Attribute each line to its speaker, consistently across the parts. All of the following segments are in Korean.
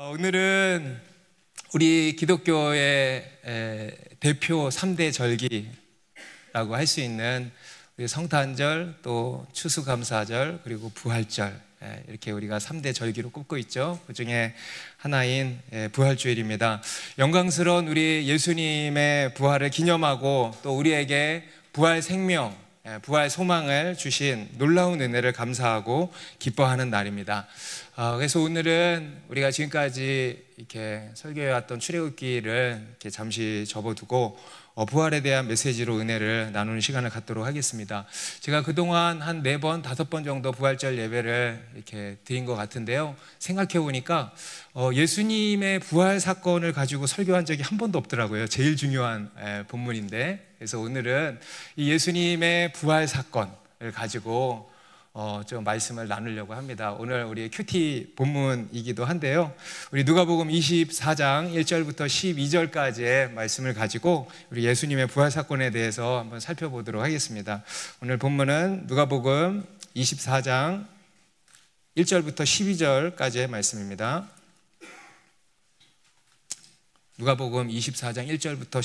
Speaker 1: 오늘은 우리 기독교의 대표 3대 절기라고 할 수 있는 우리 성탄절, 또 추수감사절, 그리고 부활절, 이렇게 우리가 3대 절기로 꼽고 있죠. 그 중에 하나인 부활주일입니다. 영광스러운 우리 예수님의 부활을 기념하고 또 우리에게 부활 생명, 부활 소망을 주신 놀라운 은혜를 감사하고 기뻐하는 날입니다. 그래서 오늘은 우리가 지금까지 이렇게 설교해왔던 출애굽기를 이렇게 잠시 접어두고 부활에 대한 메시지로 은혜를 나누는 시간을 갖도록 하겠습니다. 제가 그동안 한 4번, 5번 정도 부활절 예배를 이렇게 드린 것 같은데요. 생각해 보니까 예수님의 부활 사건을 가지고 설교한 적이 한 번도 없더라고요. 제일 중요한 본문인데. 그래서 오늘은 이 예수님의 부활 사건을 가지고 좀 말씀을 나누려고 합니다. 오늘 우리 큐티 본문이기도 한데요. 우리 누가복음 24장 1절부터 12절까지의 말씀을 가지고 우리 예수님의 부활 사건에 대해서 한번 살펴보도록 하겠습니다. 오늘 본문은 누가복음 24장 1절부터 12절까지의 말씀입니다. 누가복음 24장 1절부터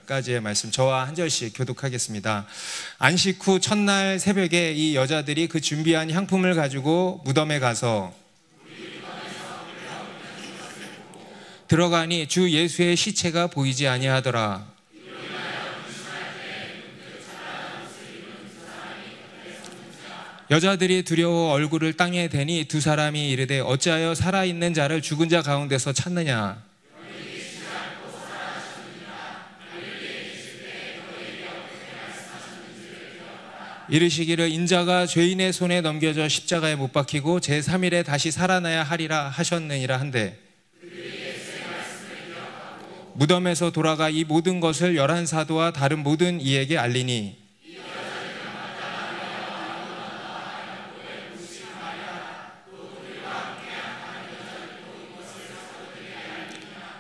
Speaker 1: 12절까지의 말씀, 저와 한 절씩 교독하겠습니다. 안식 후 첫날 새벽에 이 여자들이 그 준비한 향품을 가지고 무덤에 가서 들어가니 주 예수의 시체가 보이지 아니하더라. 여자들이 두려워 얼굴을 땅에 대니 두 사람이 이르되 어찌하여 살아있는 자를 죽은 자 가운데서 찾느냐. 이르시기를 인자가 죄인의 손에 넘겨져 십자가에 못 박히고 제3일에 다시 살아나야 하리라 하셨느니라 한데, 무덤에서 돌아가 이 모든 것을 11사도와 다른 모든 이에게 알리니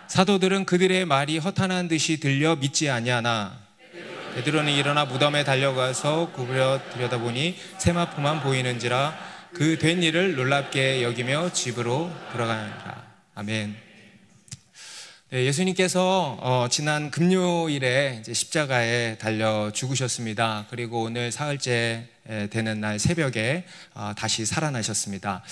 Speaker 1: 사도들은 그들의 말이 허탄한 듯이 들려 믿지 아니하나 베드로는 일어나 무덤에 달려가서 구부려 들여다보니 세마포만 보이는지라 그 된 일을 놀랍게 여기며 집으로 돌아가니라. 아멘. 네, 예수님께서 지난 금요일에 이제 십자가에 달려 죽으셨습니다. 그리고 오늘 사흘째 되는 날 새벽에 다시 살아나셨습니다.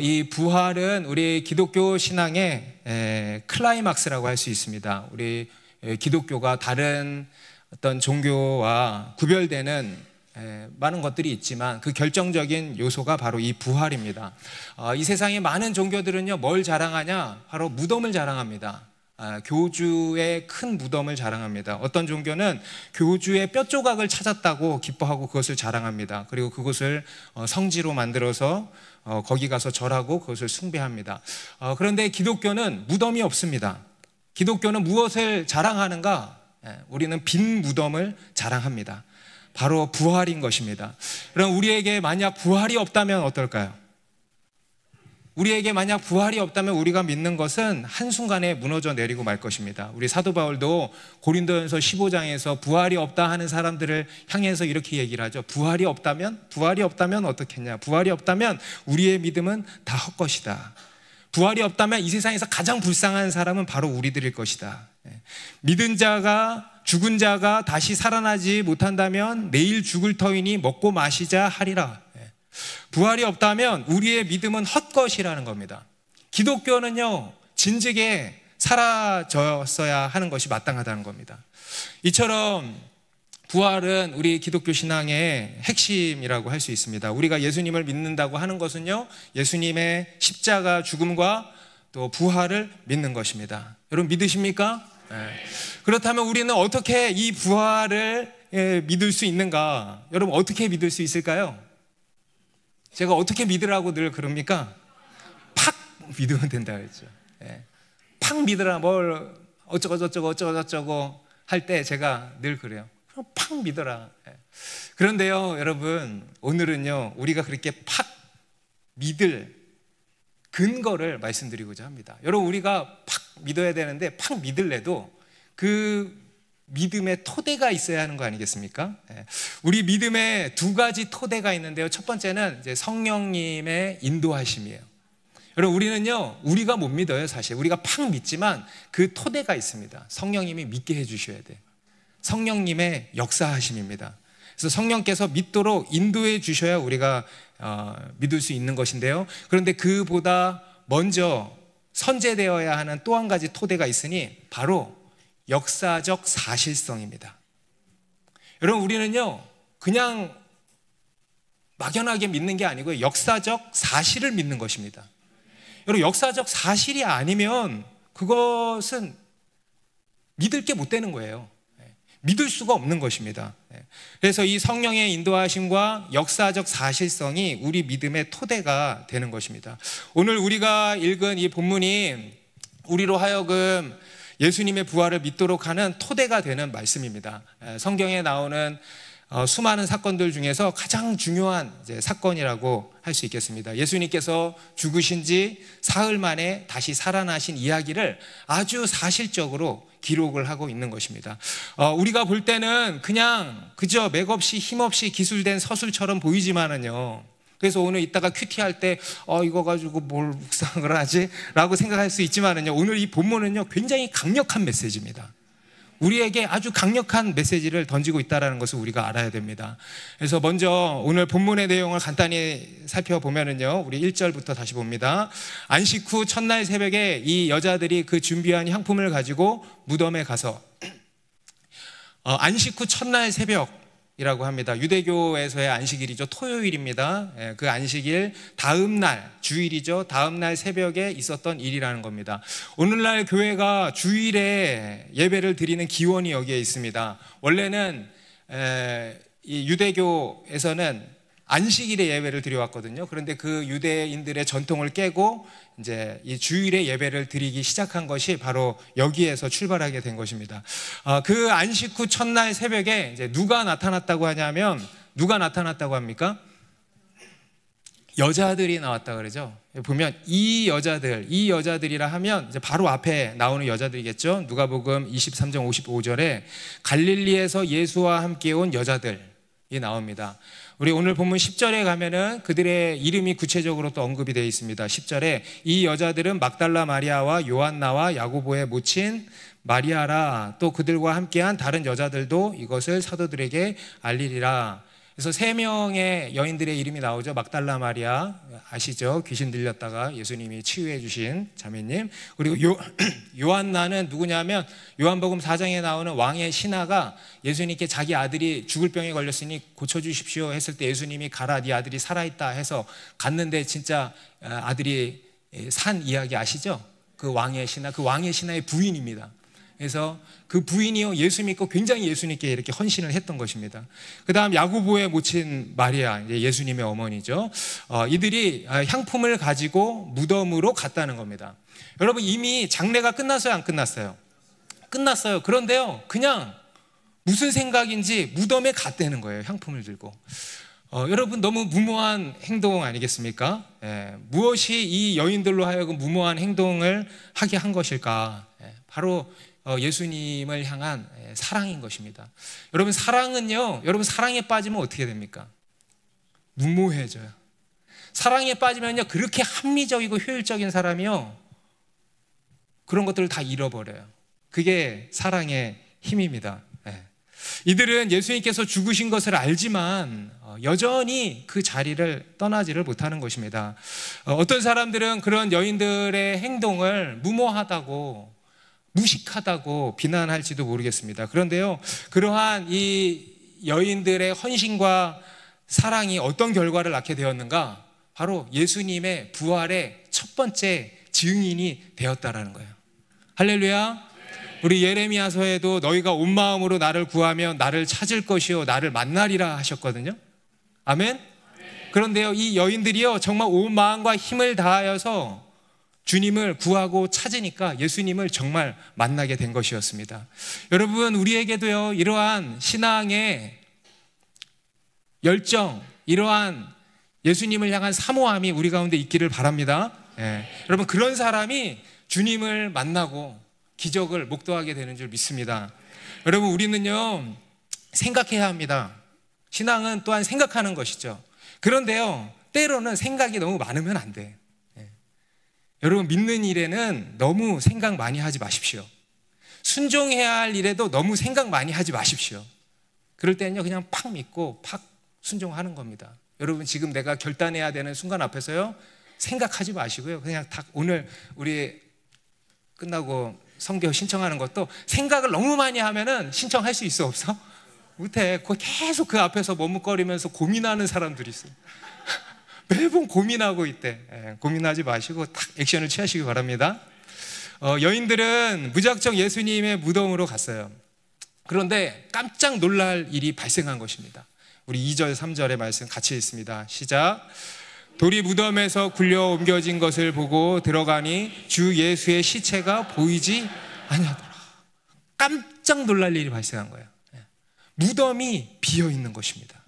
Speaker 1: 이 부활은 우리 기독교 신앙의 클라이막스라고 할 수 있습니다. 우리 기독교가 다른 어떤 종교와 구별되는 많은 것들이 있지만 그 결정적인 요소가 바로 이 부활입니다. 이 세상의 많은 종교들은요, 뭘 자랑하냐? 바로 무덤을 자랑합니다. 교주의 큰 무덤을 자랑합니다. 어떤 종교는 교주의 뼈 조각을 찾았다고 기뻐하고 그것을 자랑합니다. 그리고 그것을 성지로 만들어서 거기 가서 절하고 그것을 숭배합니다. 그런데 기독교는 무덤이 없습니다. 기독교는 무엇을 자랑하는가? 우리는 빈 무덤을 자랑합니다. 바로 부활인 것입니다. 그럼 우리에게 만약 부활이 없다면 어떨까요? 우리에게 만약 부활이 없다면 우리가 믿는 것은 한순간에 무너져 내리고 말 것입니다. 우리 사도 바울도 고린도전서 15장에서 부활이 없다 하는 사람들을 향해서 이렇게 얘기를 하죠. 부활이 없다면 어떻겠냐? 부활이 없다면 우리의 믿음은 다 헛것이다. 부활이 없다면 이 세상에서 가장 불쌍한 사람은 바로 우리들일 것이다. 믿은 자가, 죽은 자가 다시 살아나지 못한다면 내일 죽을 터이니 먹고 마시자 하리라. 부활이 없다면 우리의 믿음은 헛것이라는 겁니다. 기독교는요, 진즉에 사라졌어야 하는 것이 마땅하다는 겁니다. 이처럼 부활은 우리 기독교 신앙의 핵심이라고 할 수 있습니다. 우리가 예수님을 믿는다고 하는 것은요, 예수님의 십자가 죽음과 또 부활을 믿는 것입니다. 여러분 믿으십니까? 네. 그렇다면 우리는 어떻게 이 부활을 믿을 수 있는가? 여러분 어떻게 믿을 수 있을까요? 제가 어떻게 믿으라고 늘 그럽니까? 팍 믿으면 된다 그랬죠. 네. 팍 믿으라, 뭘 어쩌고 할 때 제가 늘 그래요. 그럼 팍 믿어라. 그런데요, 여러분, 오늘은요, 우리가 그렇게 팍 믿을 근거를 말씀드리고자 합니다. 여러분, 우리가 팍 믿어야 되는데 팍 믿을래도 그 믿음의 토대가 있어야 하는 거 아니겠습니까? 우리 믿음에 두 가지 토대가 있는데요. 첫 번째는 이제 성령님의 인도하심이에요. 여러분, 우리는요, 우리가 못 믿어요, 사실. 우리가 팍 믿지만 그 토대가 있습니다. 성령님이 믿게 해주셔야 돼요. 성령님의 역사하심입니다. 그래서 성령께서 믿도록 인도해 주셔야 우리가 믿을 수 있는 것인데요. 그런데 그보다 먼저 선제되어야 하는 또 한 가지 토대가 있으니 바로 역사적 사실성입니다. 여러분, 우리는요, 그냥 막연하게 믿는 게 아니고요, 역사적 사실을 믿는 것입니다. 여러분, 역사적 사실이 아니면 그것은 믿을 게 못 되는 거예요. 믿을 수가 없는 것입니다. 그래서 이 성령의 인도하심과 역사적 사실성이 우리 믿음의 토대가 되는 것입니다. 오늘 우리가 읽은 이 본문이 우리로 하여금 예수님의 부활을 믿도록 하는 토대가 되는 말씀입니다. 성경에 나오는 수많은 사건들 중에서 가장 중요한 사건이라고 할 수 있겠습니다. 예수님께서 죽으신 지 사흘 만에 다시 살아나신 이야기를 아주 사실적으로 기록을 하고 있는 것입니다. 우리가 볼 때는 그냥 그저 맥없이 힘없이 기술된 서술처럼 보이지만은요, 그래서 오늘 이따가 큐티할 때 이거 가지고 뭘 묵상을 하지? 라고 생각할 수 있지만은요, 오늘 이 본문은요 굉장히 강력한 메시지입니다. 우리에게 아주 강력한 메시지를 던지고 있다는 것을 우리가 알아야 됩니다. 그래서 먼저 오늘 본문의 내용을 간단히 살펴보면은요, 우리 1절부터 다시 봅니다. 안식 후 첫날 새벽에 이 여자들이 그 준비한 향품을 가지고 무덤에 가서, 안식 후 첫날 새벽이라고 합니다. 유대교에서의 안식일이죠. 토요일입니다. 그 안식일 다음 날, 주일이죠. 다음 날 새벽에 있었던 일이라는 겁니다. 오늘날 교회가 주일에 예배를 드리는 기원이 여기에 있습니다. 원래는 이 유대교에서는 안식일에 예배를 드려왔거든요. 그런데 그 유대인들의 전통을 깨고 이제 이 주일에 예배를 드리기 시작한 것이 바로 여기에서 출발하게 된 것입니다. 그 안식 후 첫날 새벽에 이제 누가 나타났다고 하냐면, 누가 나타났다고 합니까? 여자들이 나왔다 그러죠. 보면 이 여자들이라 하면 이제 바로 앞에 나오는 여자들이겠죠. 누가복음 23장 55절에 갈릴리에서 예수와 함께 온 여자들이 나옵니다. 우리 오늘 본문 10절에 가면은 그들의 이름이 구체적으로 또 언급이 되어 있습니다. 10절에 이 여자들은 막달라 마리아와 요한나와 야고보의 모친 마리아라, 또 그들과 함께한 다른 여자들도 이것을 사도들에게 알리리라. 그래서 3명의 여인들의 이름이 나오죠. 막달라 마리아, 아시죠? 귀신 들렸다가 예수님이 치유해 주신 자매님. 그리고 요한나는 누구냐면, 요한복음 4장에 나오는 왕의 신하가 예수님께 자기 아들이 죽을 병에 걸렸으니 고쳐주십시오 했을 때 예수님이 가라, 네 아들이 살아있다 해서 갔는데 진짜 아들이 산 이야기 아시죠? 그 왕의 신하, 그 왕의 신하의 부인입니다. 그래서 그 부인이요, 예수 믿고 굉장히 예수님께 이렇게 헌신을 했던 것입니다. 그 다음 야고보의 모친 마리아, 예수님의 어머니죠. 이들이 향품을 가지고 무덤으로 갔다는 겁니다. 여러분, 이미 장례가 끝났어요, 안 끝났어요? 끝났어요. 그런데요, 그냥 무슨 생각인지 무덤에 갔다는 거예요, 향품을 들고. 여러분, 너무 무모한 행동 아니겠습니까? 무엇이 이 여인들로 하여금 무모한 행동을 하게 한 것일까? 바로 예수님을 향한 사랑인 것입니다. 여러분, 사랑은요, 여러분 사랑에 빠지면 어떻게 됩니까? 무모해져요. 사랑에 빠지면요, 그렇게 합리적이고 효율적인 사람이요, 그런 것들을 다 잃어버려요. 그게 사랑의 힘입니다. 이들은 예수님께서 죽으신 것을 알지만 여전히 그 자리를 떠나지를 못하는 것입니다. 어떤 사람들은 그런 여인들의 행동을 무모하다고, 무식하다고 비난할지도 모르겠습니다. 그런데요, 그러한 이 여인들의 헌신과 사랑이 어떤 결과를 낳게 되었는가? 바로 예수님의 부활의 첫 번째 증인이 되었다라는 거예요. 할렐루야. 우리 예레미야서에도 너희가 온 마음으로 나를 구하면 나를 찾을 것이요 나를 만나리라 하셨거든요. 아멘. 그런데요, 이 여인들이요, 정말 온 마음과 힘을 다하여서 주님을 구하고 찾으니까 예수님을 정말 만나게 된 것이었습니다. 여러분, 우리에게도요, 이러한 신앙의 열정, 이러한 예수님을 향한 사모함이 우리 가운데 있기를 바랍니다. 여러분, 그런 사람이 주님을 만나고 기적을 목도하게 되는 줄 믿습니다. 여러분, 우리는요, 생각해야 합니다. 신앙은 또한 생각하는 것이죠. 그런데요, 때로는 생각이 너무 많으면 안 돼. 여러분, 믿는 일에는 너무 생각 많이 하지 마십시오. 순종해야 할 일에도 너무 생각 많이 하지 마십시오. 그럴 때는요, 그냥 팍 믿고 팍 순종하는 겁니다. 여러분, 지금 내가 결단해야 되는 순간 앞에서요, 생각하지 마시고요, 그냥 딱 오늘 우리 끝나고 성교 신청하는 것도 생각을 너무 많이 하면은 신청할 수 있어, 없어? 못해. 계속 그 앞에서 머뭇거리면서 고민하는 사람들이 있어요. 매번 고민하고 있대. 고민하지 마시고 딱 액션을 취하시기 바랍니다. 여인들은 무작정 예수님의 무덤으로 갔어요. 그런데 깜짝 놀랄 일이 발생한 것입니다. 우리 2절 3절의 말씀 같이 읽습니다. 시작. 돌이 무덤에서 굴려 옮겨진 것을 보고 들어가니 주 예수의 시체가 보이지 아니하더라. 깜짝 놀랄 일이 발생한 거예요. 무덤이 비어 있는 것입니다.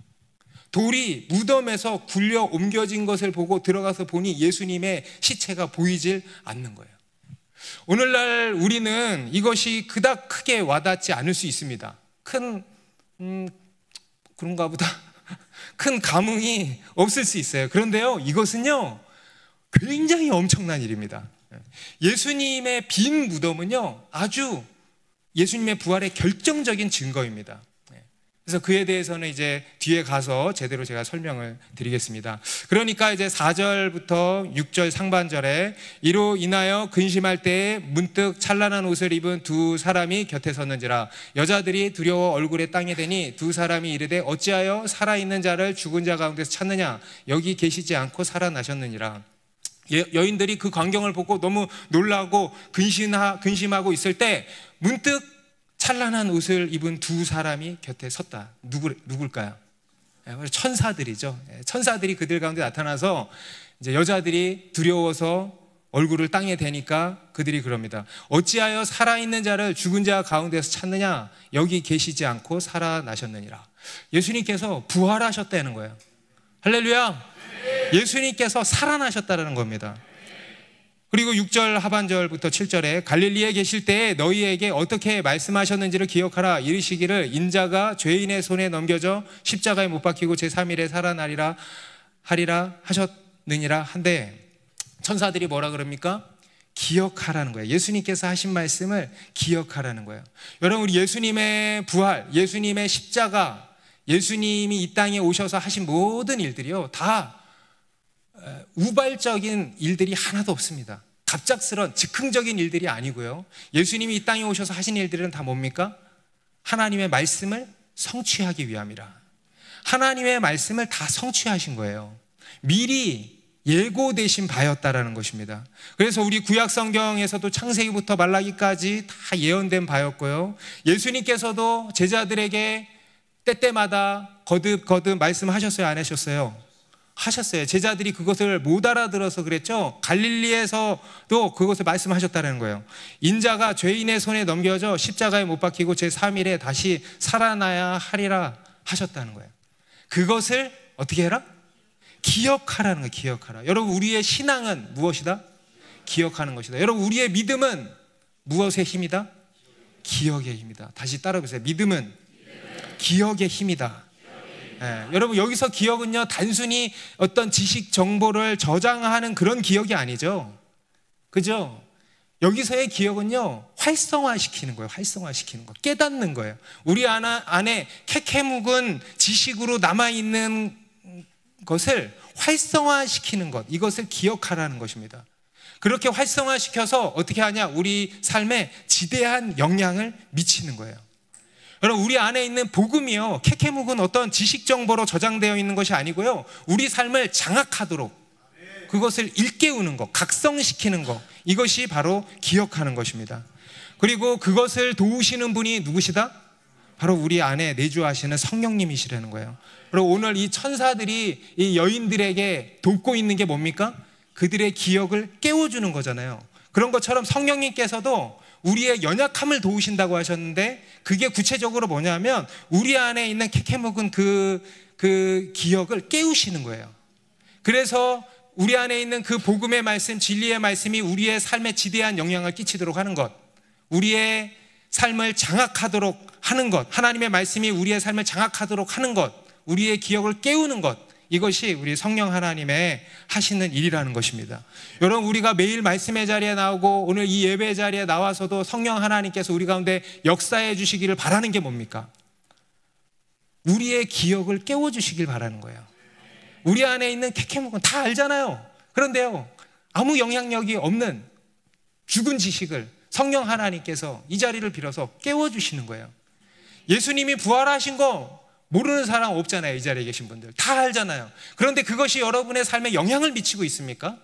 Speaker 1: 돌이 무덤에서 굴려 옮겨진 것을 보고 들어가서 보니 예수님의 시체가 보이질 않는 거예요. 오늘날 우리는 이것이 그닥 크게 와닿지 않을 수 있습니다. 그런가 보다. 큰 감흥이 없을 수 있어요. 그런데요, 이것은요, 굉장히 엄청난 일입니다. 예수님의 빈 무덤은요, 아주 예수님의 부활의 결정적인 증거입니다. 그래서 그에 대해서는 이제 뒤에 가서 제대로 제가 설명을 드리겠습니다. 그러니까 이제 4절부터 6절 상반절에 이로 인하여 근심할 때에 문득 찬란한 옷을 입은 두 사람이 곁에 섰는지라. 여자들이 두려워 얼굴에 땅에 대니 두 사람이 이르되 어찌하여 살아있는 자를 죽은 자 가운데서 찾느냐? 여기 계시지 않고 살아나셨느니라. 여인들이 그 광경을 보고 너무 놀라고 근심하고 있을 때 문득 찬란한 옷을 입은 두 사람이 곁에 섰다. 누굴까요? 천사들이죠. 천사들이 그들 가운데 나타나서 이제 여자들이 두려워서 얼굴을 땅에 대니까 그들이 그럽니다. 어찌하여 살아있는 자를 죽은 자 가운데서 찾느냐? 여기 계시지 않고 살아나셨느니라. 예수님께서 부활하셨다는 거예요. 할렐루야. 예수님께서 살아나셨다는 겁니다. 그리고 6절 하반절부터 7절에 갈릴리에 계실 때에 너희에게 어떻게 말씀하셨는지를 기억하라. 이르시기를 인자가 죄인의 손에 넘겨져 십자가에 못 박히고 제3일에 살아나리라 하리라 하셨느니라 한데, 천사들이 뭐라 그럽니까? 기억하라는 거예요. 예수님께서 하신 말씀을 기억하라는 거예요. 여러분, 우리 예수님의 부활, 예수님의 십자가, 예수님이 이 땅에 오셔서 하신 모든 일들이요, 다 우발적인 일들이 하나도 없습니다. 갑작스런 즉흥적인 일들이 아니고요, 예수님이 이 땅에 오셔서 하신 일들은 다 뭡니까? 하나님의 말씀을 성취하기 위함이라. 하나님의 말씀을 다 성취하신 거예요. 미리 예고되신 바였다라는 것입니다. 그래서 우리 구약 성경에서도 창세기부터 말라기까지 다 예언된 바였고요, 예수님께서도 제자들에게 때때마다 거듭 말씀하셨어요, 안 하셨어요? 하셨어요. 제자들이 그것을 못 알아들어서 그랬죠. 갈릴리에서도 그것을 말씀하셨다는 거예요. 인자가 죄인의 손에 넘겨져 십자가에 못 박히고 제3일에 다시 살아나야 하리라 하셨다는 거예요. 그것을 어떻게 해라? 기억하라는 거예요. 기억하라. 여러분, 우리의 신앙은 무엇이다? 기억하는 것이다. 여러분, 우리의 믿음은 무엇의 힘이다? 기억의 힘이다. 다시 따라해보세요. 믿음은 기억의 힘이다. 여러분, 여기서 기억은요, 단순히 어떤 지식 정보를 저장하는 그런 기억이 아니죠. 그죠? 여기서의 기억은요, 활성화시키는 거예요. 활성화시키는 거, 깨닫는 거예요. 우리 안에 캐캐묵은 지식으로 남아있는 것을 활성화시키는 것, 이것을 기억하라는 것입니다. 그렇게 활성화시켜서 어떻게 하냐? 우리 삶에 지대한 영향을 미치는 거예요. 여러분, 우리 안에 있는 복음이요, 캐캐묵은 어떤 지식 정보로 저장되어 있는 것이 아니고요, 우리 삶을 장악하도록 그것을 일깨우는 것, 각성시키는 것, 이것이 바로 기억하는 것입니다. 그리고 그것을 도우시는 분이 누구시다? 바로 우리 안에 내주하시는 성령님이시라는 거예요. 그리고 오늘 이 천사들이 이 여인들에게 돕고 있는 게 뭡니까? 그들의 기억을 깨워주는 거잖아요. 그런 것처럼 성령님께서도 우리의 연약함을 도우신다고 하셨는데, 그게 구체적으로 뭐냐면 우리 안에 있는 캐캐묵은 그 기억을 깨우시는 거예요. 그래서 우리 안에 있는 그 복음의 말씀, 진리의 말씀이 우리의 삶에 지대한 영향을 끼치도록 하는 것, 우리의 삶을 장악하도록 하는 것, 하나님의 말씀이 우리의 삶을 장악하도록 하는 것, 우리의 기억을 깨우는 것, 이것이 우리 성령 하나님의 하시는 일이라는 것입니다. 여러분, 우리가 매일 말씀의 자리에 나오고 오늘 이 예배 자리에 나와서도 성령 하나님께서 우리 가운데 역사해 주시기를 바라는 게 뭡니까? 우리의 기억을 깨워주시길 바라는 거예요. 우리 안에 있는 캐캐묵은 다 알잖아요. 그런데요, 아무 영향력이 없는 죽은 지식을 성령 하나님께서 이 자리를 빌어서 깨워주시는 거예요. 예수님이 부활하신 거 모르는 사람 없잖아요. 이 자리에 계신 분들 다 알잖아요. 그런데 그것이 여러분의 삶에 영향을 미치고 있습니까?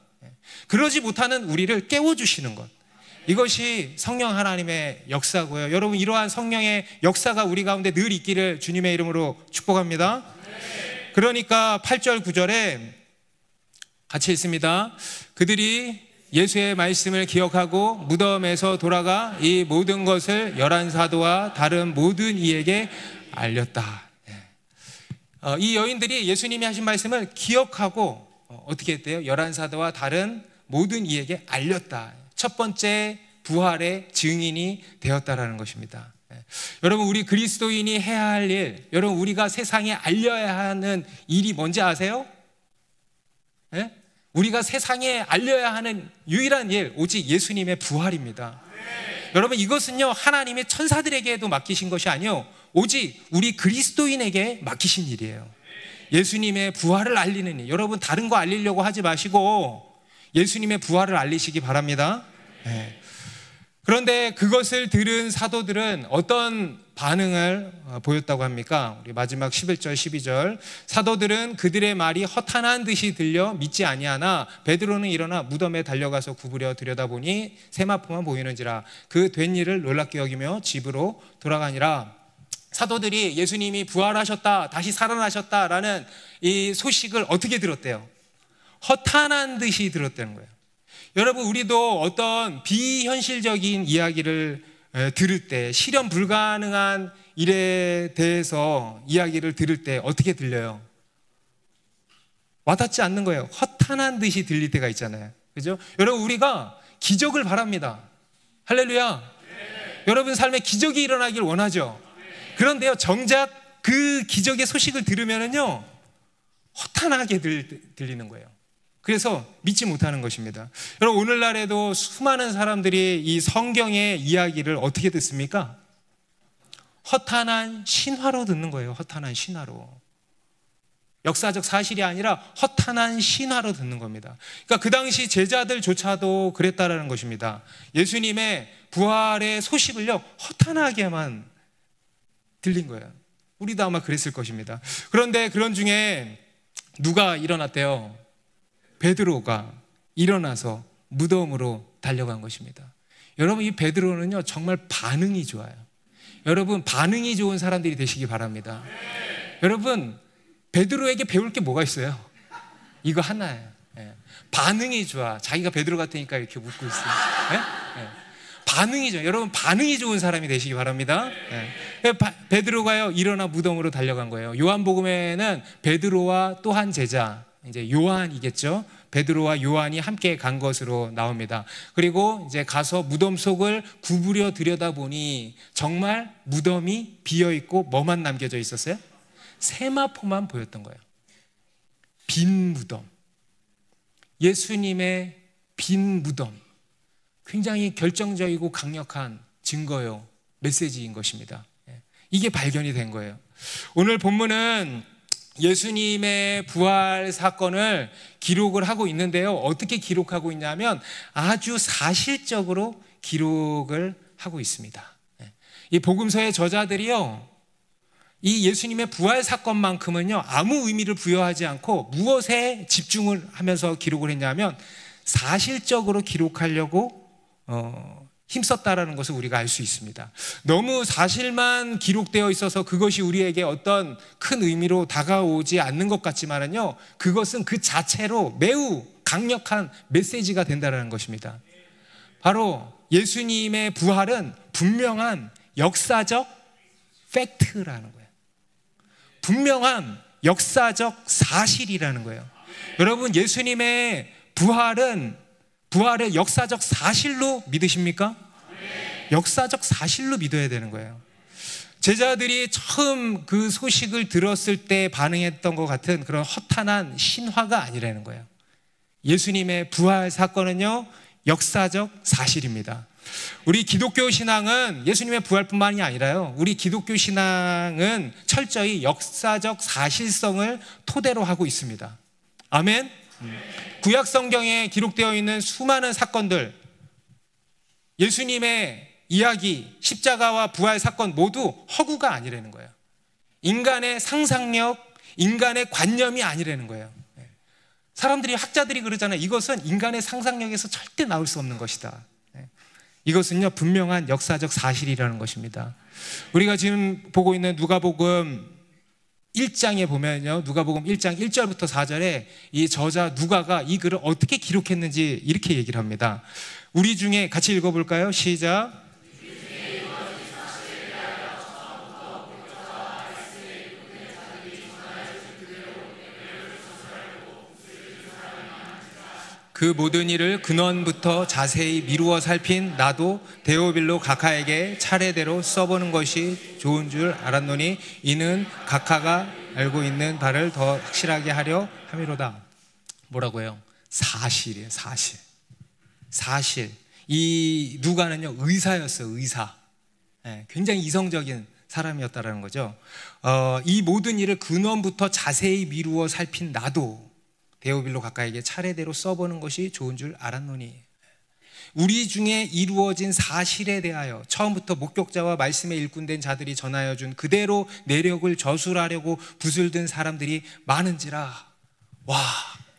Speaker 1: 그러지 못하는 우리를 깨워주시는 것, 이것이 성령 하나님의 역사고요. 여러분, 이러한 성령의 역사가 우리 가운데 늘 있기를 주님의 이름으로 축복합니다. 그러니까 8절 9절에 같이 읽습니다. 그들이 예수의 말씀을 기억하고 무덤에서 돌아가 이 모든 것을 11사도와 다른 모든 이에게 알렸다. 이 여인들이 예수님이 하신 말씀을 기억하고 어떻게 했대요? 11사도와 다른 모든 이에게 알렸다. 첫 번째 부활의 증인이 되었다라는 것입니다. 여러분, 우리 그리스도인이 해야 할 일, 여러분, 우리가 세상에 알려야 하는 일이 뭔지 아세요? 네? 우리가 세상에 알려야 하는 유일한 일, 오직 예수님의 부활입니다. 여러분, 이것은요, 하나님의 천사들에게도 맡기신 것이 아니요, 오직 우리 그리스도인에게 맡기신 일이에요. 예수님의 부활을 알리는 일. 여러분, 다른 거 알리려고 하지 마시고 예수님의 부활을 알리시기 바랍니다. 그런데 그것을 들은 사도들은 어떤 반응을 보였다고 합니까? 우리 마지막 11절 12절, 사도들은 그들의 말이 허탄한 듯이 들려 믿지 아니하나 베드로는 일어나 무덤에 달려가서 구부려 들여다보니 세마포만 보이는지라 그 된 일을 놀랍게 여기며 집으로 돌아가니라. 사도들이 예수님이 부활하셨다, 다시 살아나셨다라는 이 소식을 어떻게 들었대요? 허탄한 듯이 들었다는 거예요. 여러분, 우리도 어떤 비현실적인 이야기를 들을 때, 실현 불가능한 일에 대해서 이야기를 들을 때 어떻게 들려요? 와닿지 않는 거예요. 허탄한 듯이 들릴 때가 있잖아요. 그죠? 여러분, 우리가 기적을 바랍니다. 할렐루야. 네. 여러분 삶에 기적이 일어나길 원하죠. 네. 그런데요, 정작 그 기적의 소식을 들으면은요, 허탄하게 들리는 거예요. 그래서 믿지 못하는 것입니다. 여러분, 오늘날에도 수많은 사람들이 이 성경의 이야기를 어떻게 듣습니까? 허탄한 신화로 듣는 거예요. 허탄한 신화로. 역사적 사실이 아니라 허탄한 신화로 듣는 겁니다. 그러니까 그 당시 제자들조차도 그랬다라는 것입니다. 예수님의 부활의 소식을요, 허탄하게만 들린 거예요. 우리도 아마 그랬을 것입니다. 그런데 그런 중에 누가 일어났대요? 베드로가 일어나서 무덤으로 달려간 것입니다. 여러분, 이 베드로는요, 정말 반응이 좋아요. 여러분, 반응이 좋은 사람들이 되시기 바랍니다. 여러분, 베드로에게 배울 게 뭐가 있어요? 이거 하나예요. 반응이 좋아. 자기가 베드로 같으니까 이렇게 웃고 있어요. 반응이 좋아요. 여러분, 반응이 좋은 사람이 되시기 바랍니다. 베드로가요, 일어나 무덤으로 달려간 거예요. 요한복음에는 베드로와 또 한 제자, 이제 요한이겠죠. 베드로와 요한이 함께 간 것으로 나옵니다. 그리고 이제 가서 무덤 속을 구부려 들여다보니 정말 무덤이 비어 있고 뭐만 남겨져 있었어요? 세마포만 보였던 거예요. 빈 무덤. 예수님의 빈 무덤. 굉장히 결정적이고 강력한 증거요, 메시지인 것입니다. 이게 발견이 된 거예요. 오늘 본문은 예수님의 부활 사건을 기록을 하고 있는데요, 어떻게 기록하고 있냐면 아주 사실적으로 기록을 하고 있습니다. 이 복음서의 저자들이요, 이 예수님의 부활 사건만큼은요, 아무 의미를 부여하지 않고 무엇에 집중을 하면서 기록을 했냐면 사실적으로 기록하려고 힘썼다라는 것을 우리가 알 수 있습니다. 너무 사실만 기록되어 있어서 그것이 우리에게 어떤 큰 의미로 다가오지 않는 것 같지만은요, 그것은 그 자체로 매우 강력한 메시지가 된다는 것입니다. 바로 예수님의 부활은 분명한 역사적 팩트라는 거예요. 분명한 역사적 사실이라는 거예요. 여러분, 예수님의 부활을 역사적 사실로 믿으십니까? 역사적 사실로 믿어야 되는 거예요. 제자들이 처음 그 소식을 들었을 때 반응했던 것 같은 그런 허탄한 신화가 아니라는 거예요. 예수님의 부활 사건은요, 역사적 사실입니다. 우리 기독교 신앙은 예수님의 부활뿐만이 아니라요, 우리 기독교 신앙은 철저히 역사적 사실성을 토대로 하고 있습니다. 아멘. 구약 성경에 기록되어 있는 수많은 사건들, 예수님의 이야기, 십자가와 부활 사건 모두 허구가 아니라는 거예요. 인간의 상상력, 인간의 관념이 아니라는 거예요. 사람들이, 학자들이 그러잖아요. 이것은 인간의 상상력에서 절대 나올 수 없는 것이다. 이것은요, 분명한 역사적 사실이라는 것입니다. 우리가 지금 보고 있는 누가복음 1장에 보면요, 누가복음 1장 1절부터 4절에 이 저자 누가가 이 글을 어떻게 기록했는지 이렇게 얘기를 합니다. 우리 중에 같이 읽어볼까요? 시작. 그 모든 일을 근원부터 자세히 미루어 살핀 나도 데오빌로 각하에게 차례대로 써보는 것이 좋은 줄 알았노니 이는 각하가 알고 있는 바를 더 확실하게 하려 함이로다. 뭐라고 해요? 사실이에요. 사실. 이 누가는요, 의사였어요. 의사. 굉장히 이성적인 사람이었다라는 거죠. 이 모든 일을 근원부터 자세히 미루어 살핀 나도 데오빌로 각하에게 차례대로 써보는 것이 좋은 줄 알았노니, 우리 중에 이루어진 사실에 대하여 처음부터 목격자와 말씀에 일꾼된 자들이 전하여 준 그대로 내력을 저술하려고 붓을 든 사람들이 많은지라. 와,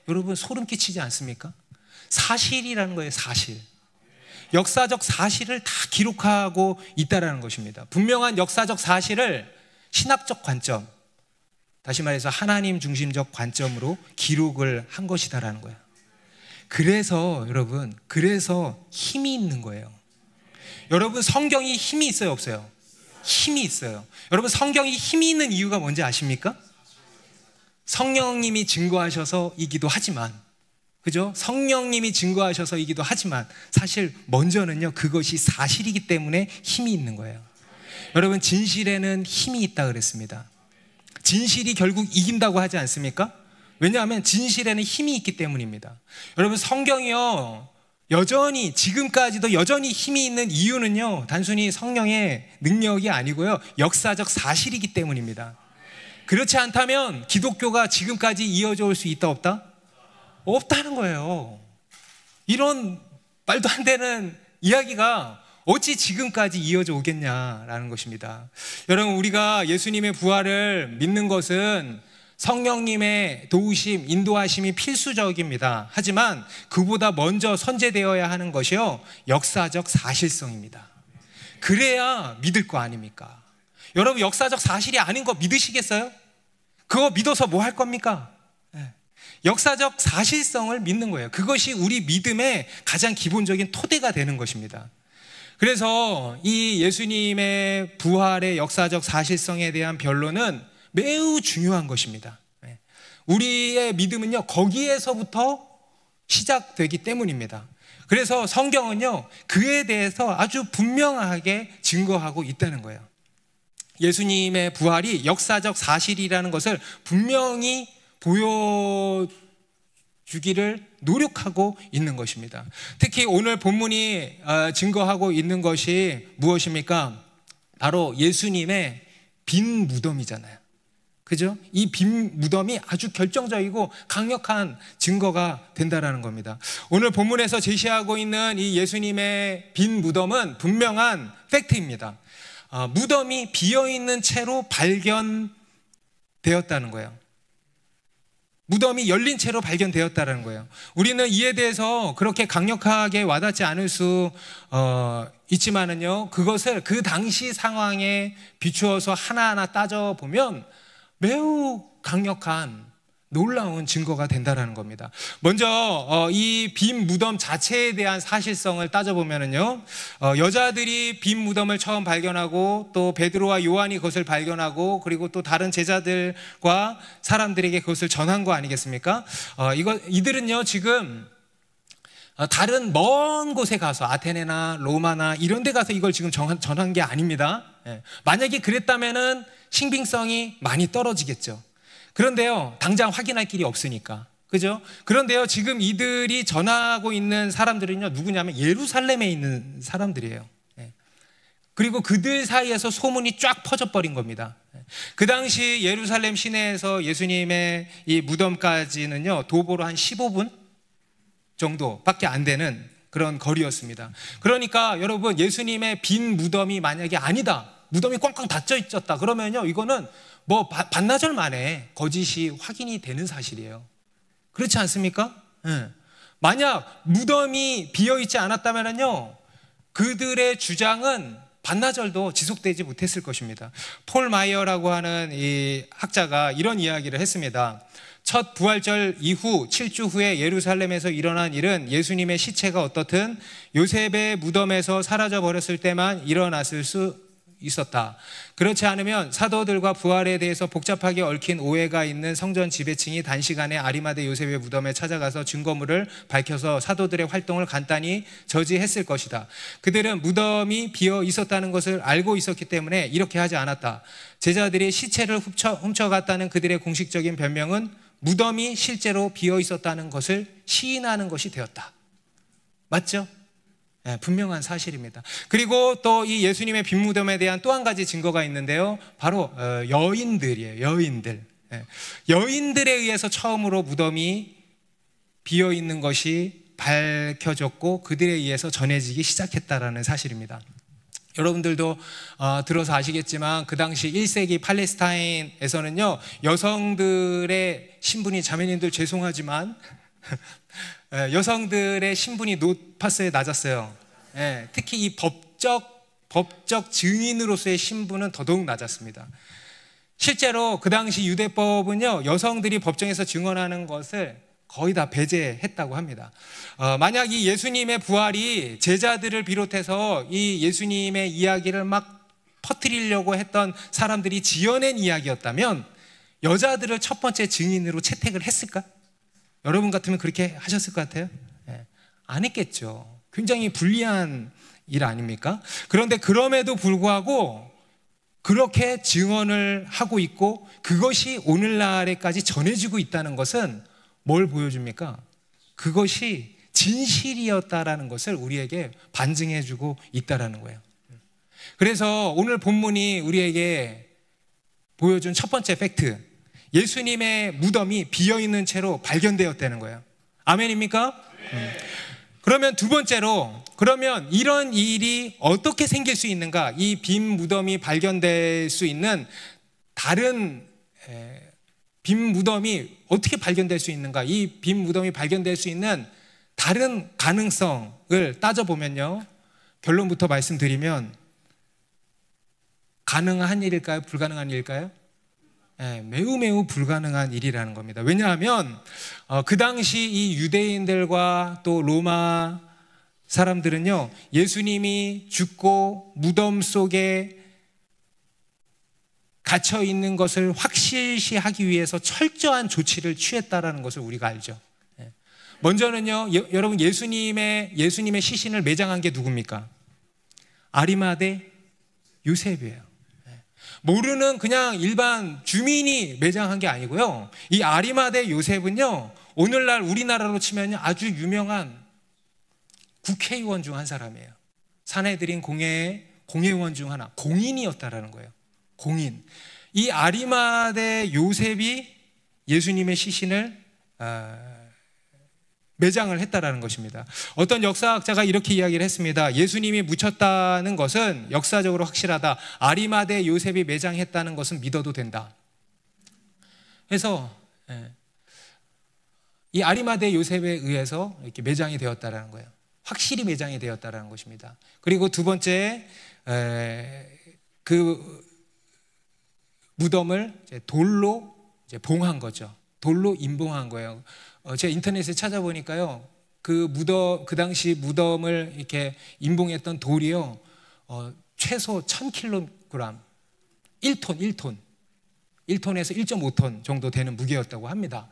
Speaker 1: 여러분 소름 끼치지 않습니까? 사실이라는 거예요. 사실. 역사적 사실을 다 기록하고 있다는 것입니다. 분명한 역사적 사실을 신학적 관점, 다시 말해서 하나님 중심적 관점으로 기록을 한 것이다라는 거예요. 그래서 여러분, 그래서 힘이 있는 거예요. 여러분, 성경이 힘이 있어요, 없어요? 힘이 있어요. 여러분, 성경이 힘이 있는 이유가 뭔지 아십니까? 성령님이 증거하셔서이기도 하지만, 그죠? 성령님이 증거하셔서이기도 하지만 사실 먼저는요, 그것이 사실이기 때문에 힘이 있는 거예요. 여러분, 진실에는 힘이 있다 그랬습니다. 진실이 결국 이긴다고 하지 않습니까? 왜냐하면 진실에는 힘이 있기 때문입니다. 여러분, 성경이요, 여전히 지금까지도 여전히 힘이 있는 이유는요, 단순히 성령의 능력이 아니고요, 역사적 사실이기 때문입니다. 그렇지 않다면 기독교가 지금까지 이어져 올 수 있다 없다? 없다는 거예요. 이런 말도 안 되는 이야기가 어찌 지금까지 이어져 오겠냐라는 것입니다. 여러분, 우리가 예수님의 부활을 믿는 것은 성령님의 도우심, 인도하심이 필수적입니다. 하지만 그보다 먼저 선제되어야 하는 것이요, 역사적 사실성입니다. 그래야 믿을 거 아닙니까? 여러분, 역사적 사실이 아닌 거 믿으시겠어요? 그거 믿어서 뭐 할 겁니까? 역사적 사실성을 믿는 거예요. 그것이 우리 믿음의 가장 기본적인 토대가 되는 것입니다. 그래서 이 예수님의 부활의 역사적 사실성에 대한 변론은 매우 중요한 것입니다. 우리의 믿음은요, 거기에서부터 시작되기 때문입니다. 그래서 성경은요, 그에 대해서 아주 분명하게 증거하고 있다는 거예요. 예수님의 부활이 역사적 사실이라는 것을 분명히 보여주기를 노력하고 있는 것입니다. 특히 오늘 본문이 증거하고 있는 것이 무엇입니까? 바로 예수님의 빈 무덤이잖아요. 그죠? 이 빈 무덤이 아주 결정적이고 강력한 증거가 된다는 겁니다. 오늘 본문에서 제시하고 있는 이 예수님의 빈 무덤은 분명한 팩트입니다. 무덤이 비어있는 채로 발견되었다는 거예요. 무덤이 열린 채로 발견되었다는 거예요. 우리는 이에 대해서 그렇게 강력하게 와닿지 않을 수 있지만은요, 그것을 그 당시 상황에 비추어서 하나하나 따져보면 매우 강력한 놀라운 증거가 된다는 겁니다. 먼저 이 빈 무덤 자체에 대한 사실성을 따져보면은요, 여자들이 빈 무덤을 처음 발견하고 또 베드로와 요한이 그것을 발견하고 그리고 또 다른 제자들과 사람들에게 그것을 전한 거 아니겠습니까? 이들은요, 지금 다른 먼 곳에 가서 아테네나 로마나 이런 데 가서 이걸 지금 전한 게 아닙니다. 만약에 그랬다면은 신빙성이 많이 떨어지겠죠. 그런데요, 당장 확인할 길이 없으니까. 그죠? 그런데요, 지금 이들이 전하고 있는 사람들은요, 누구냐면 예루살렘에 있는 사람들이에요. 그리고 그들 사이에서 소문이 쫙 퍼져버린 겁니다. 그 당시 예루살렘 시내에서 예수님의 이 무덤까지는요, 도보로 한 15분 정도밖에 안 되는 그런 거리였습니다. 그러니까 여러분, 예수님의 빈 무덤이 만약에 아니다, 무덤이 꽝꽝 닫혀 있었다 그러면요, 이거는 뭐 반나절 만에 거짓이 확인이 되는 사실이에요. 그렇지 않습니까? 만약 무덤이 비어있지 않았다면요, 그들의 주장은 반나절도 지속되지 못했을 것입니다. 폴 마이어라고 하는 이 학자가 이런 이야기를 했습니다. 첫 부활절 이후 7주 후에 예루살렘에서 일어난 일은 예수님의 시체가 어떻든 요셉의 무덤에서 사라져 버렸을 때만 일어났을 수 있었다. 그렇지 않으면 사도들과 부활에 대해서 복잡하게 얽힌 오해가 있는 성전 지배층이 단시간에 아리마대 요셉의 무덤에 찾아가서 증거물을 밝혀서 사도들의 활동을 간단히 저지했을 것이다. 그들은 무덤이 비어 있었다는 것을 알고 있었기 때문에 이렇게 하지 않았다. 제자들이 시체를 훔쳐갔다는 그들의 공식적인 변명은 무덤이 실제로 비어 있었다는 것을 시인하는 것이 되었다. 맞죠? 네, 분명한 사실입니다. 그리고 또 이 예수님의 빈 무덤에 대한 또 한 가지 증거가 있는데요, 바로 여인들이에요. 여인들. 여인들에 의해서 처음으로 무덤이 비어 있는 것이 밝혀졌고 그들에 의해서 전해지기 시작했다라는 사실입니다. 여러분들도 들어서 아시겠지만 그 당시 1세기 팔레스타인에서는요, 여성들의 신분이, 자매님들 죄송하지만 여성들의 신분이 높았어요, 낮았어요? 특히 이 법적 증인으로서의 신분은 더더욱 낮았습니다. 실제로 그 당시 유대법은요, 여성들이 법정에서 증언하는 것을 거의 다 배제했다고 합니다. 만약 이 예수님의 부활이 제자들을 비롯해서 이 예수님의 이야기를 막 퍼뜨리려고 했던 사람들이 지어낸 이야기였다면 여자들을 첫 번째 증인으로 채택을 했을까? 여러분 같으면 그렇게 하셨을 것 같아요? 안 했겠죠. 굉장히 불리한 일 아닙니까? 그런데 그럼에도 불구하고 그렇게 증언을 하고 있고 그것이 오늘날에까지 전해지고 있다는 것은 뭘 보여줍니까? 그것이 진실이었다라는 것을 우리에게 반증해주고 있다라는 거예요. 그래서 오늘 본문이 우리에게 보여준 첫 번째 팩트, 예수님의 무덤이 비어있는 채로 발견되었다는 거예요. 아멘입니까? 그러면 두 번째로, 그러면 이런 일이 어떻게 생길 수 있는가? 이 빈 무덤이 발견될 수 있는 다른 빈 무덤이 어떻게 발견될 수 있는가? 이 빈 무덤이 발견될 수 있는 다른 가능성을 따져보면요, 결론부터 말씀드리면 가능한 일일까요? 불가능한 일일까요? 매우 불가능한 일이라는 겁니다. 왜냐하면 그 당시 이 유대인들과 또 로마 사람들은요, 예수님이 죽고 무덤 속에 갇혀 있는 것을 확실시하기 위해서 철저한 조치를 취했다라는 것을 우리가 알죠. 먼저는요, 여러분, 예수님의 시신을 매장한 게 누굽니까? 아리마대 요셉이에요. 모르는 그냥 일반 주민이 매장한 게 아니고요, 이 아리마대 요셉은요, 오늘날 우리나라로 치면 아주 유명한 국회의원 중 한 사람이에요. 사내들인 공회의원 중 하나, 공인이었다라는 거예요. 공인. 이 아리마대 요셉이 예수님의 시신을 매장을 했다라는 것입니다. 어떤 역사학자가 이렇게 이야기를 했습니다. 예수님이 묻혔다는 것은 역사적으로 확실하다. 아리마대 요셉이 매장했다는 것은 믿어도 된다. 그래서 이 아리마대 요셉에 의해서 이렇게 매장이 되었다라는 거예요. 확실히 매장이 되었다라는 것입니다. 그리고 두 번째, 그 무덤을 돌로 봉한 거죠. 돌로 임봉한 거예요. 제가 인터넷에 찾아보니까요, 그 당시 무덤을 이렇게 임봉했던 돌이요, 최소 1000kg, 1톤에서 1.5톤 정도 되는 무게였다고 합니다.